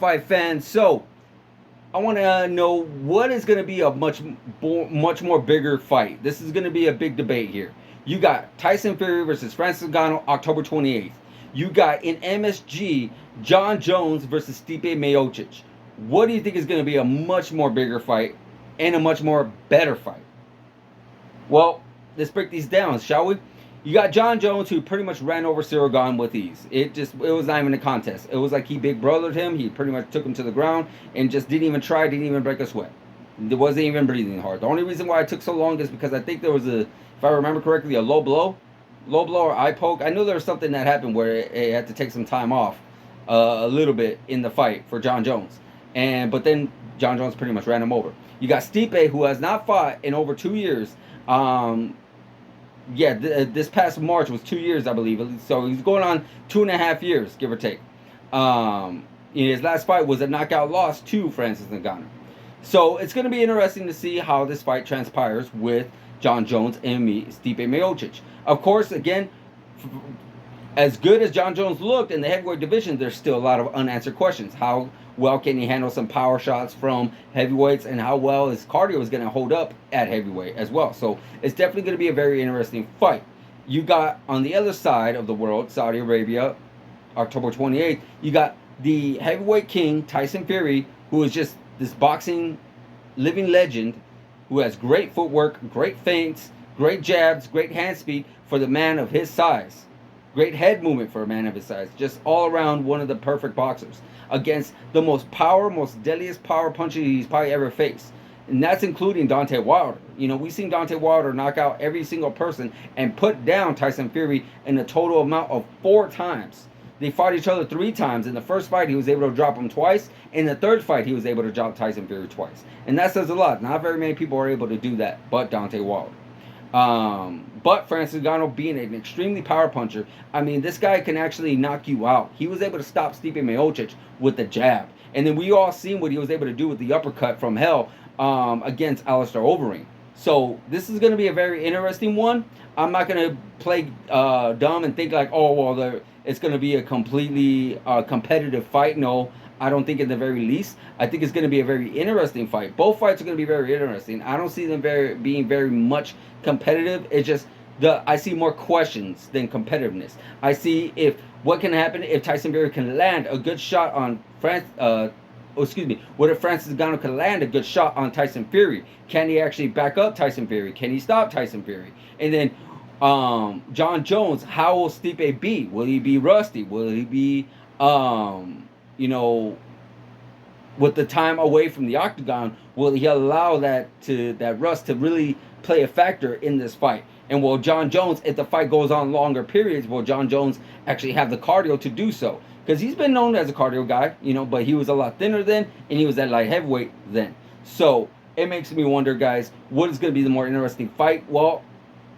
fight fans? So I want to know what is going to be a much more bigger fight. This is going to be a big debate here. You got Tyson Fury versus Francis Ngannou October 28th. You got in MSG John Jones versus Stipe Miocic. What do you think is going to be a much more bigger fight and a much more better fight? Well, let's break these down, shall we? You got John Jones, who pretty much ran over Cyril Gane with ease. It was not even a contest. It was like he big brothered him. He pretty much took him to the ground and just didn't even try, didn't even break a sweat. It wasn't even breathing hard. The only reason why it took so long is because I think there was if I remember correctly, a low blow or eye poke. I knew there was something that happened where it had to take some time off, a little bit in the fight for John Jones, but then John Jones pretty much ran him over. You got Stipe, who has not fought in over 2 years. This past March was 2 years, I believe. So he's going on 2.5 years, give or take. His last fight was a knockout loss to Francis Ngannou. So it's going to be interesting to see how this fight transpires with John Jones and Stipe Miocic. Of course, again, as good as John Jones looked in the heavyweight division, there's still a lot of unanswered questions. How well can he handle some power shots from heavyweights, and how well his cardio is going to hold up at heavyweight as well. So it's definitely going to be a very interesting fight. You got on the other side of the world, Saudi Arabia, October 28th, you got the heavyweight king, Tyson Fury, who is just this boxing living legend, who has great footwork, great feints, great jabs, great hand speed for the man of his size. Great head movement for a man of his size. Just all around one of the perfect boxers against the most deadliest power puncher he's probably ever faced. And that's including Deontay Wilder. We've seen Deontay Wilder knock out every single person and put down Tyson Fury in a total amount of 4 times. They fought each other 3 times. In the first fight, he was able to drop him twice. In the third fight, he was able to drop Tyson Fury twice. And that says a lot. Not very many people are able to do that, but Deontay Wilder. But Francis Ngannou, being an extremely power puncher, this guy can actually knock you out. He was able to stop Stipe Miocic with the jab. And then we all seen what he was able to do with the uppercut from hell against Alistair Overeem. So this is going to be a very interesting one. I'm not going to play dumb and think like, it's going to be a completely competitive fight. No, I don't think in the very least. I think it's going to be a very interesting fight. Both fights are going to be very interesting. I don't see them being very much competitive. It's just I see more questions than competitiveness. I see what can happen if Tyson Fury can land a good shot on what if Francis Ngannou can land a good shot on Tyson Fury? Can he actually back up Tyson Fury? Can he stop Tyson Fury? And then John Jones, how will Stipe be? Will he be rusty? Will he be with the time away from the octagon, will he allow that rust to really play a factor in this fight? And will John Jones, if the fight goes on longer periods, will John Jones actually have the cardio to do so? Because he's been known as a cardio guy, but he was a lot thinner then, and he was at light heavyweight then. So it makes me wonder, guys, what is going to be the more interesting fight? Well,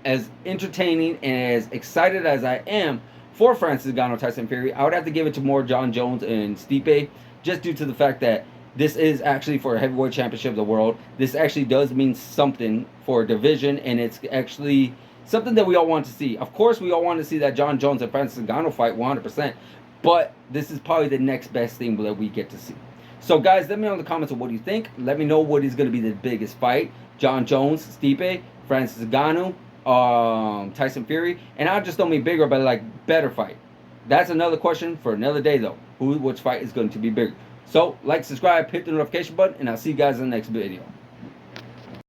as entertaining and as excited as I am for Francis Ngannou Tyson Fury, I would have to give it to more John Jones and Stipe, just due to the fact that this is actually for a heavyweight championship of the world. This actually does mean something for a division, and it's actually something that we all want to see. Of course, we all want to see that John Jones and Francis Ngannou fight 100%, but this is probably the next best thing that we get to see. So, guys, let me know in the comments of what you think. Let me know what is going to be the biggest fight. John Jones, Stipe, Francis Ngannou, Tyson Fury, and I just don't mean bigger, but like better fight. That's another question for another day, though. Which fight is going to be bigger? So, like, subscribe, hit the notification button, and I'll see you guys in the next video.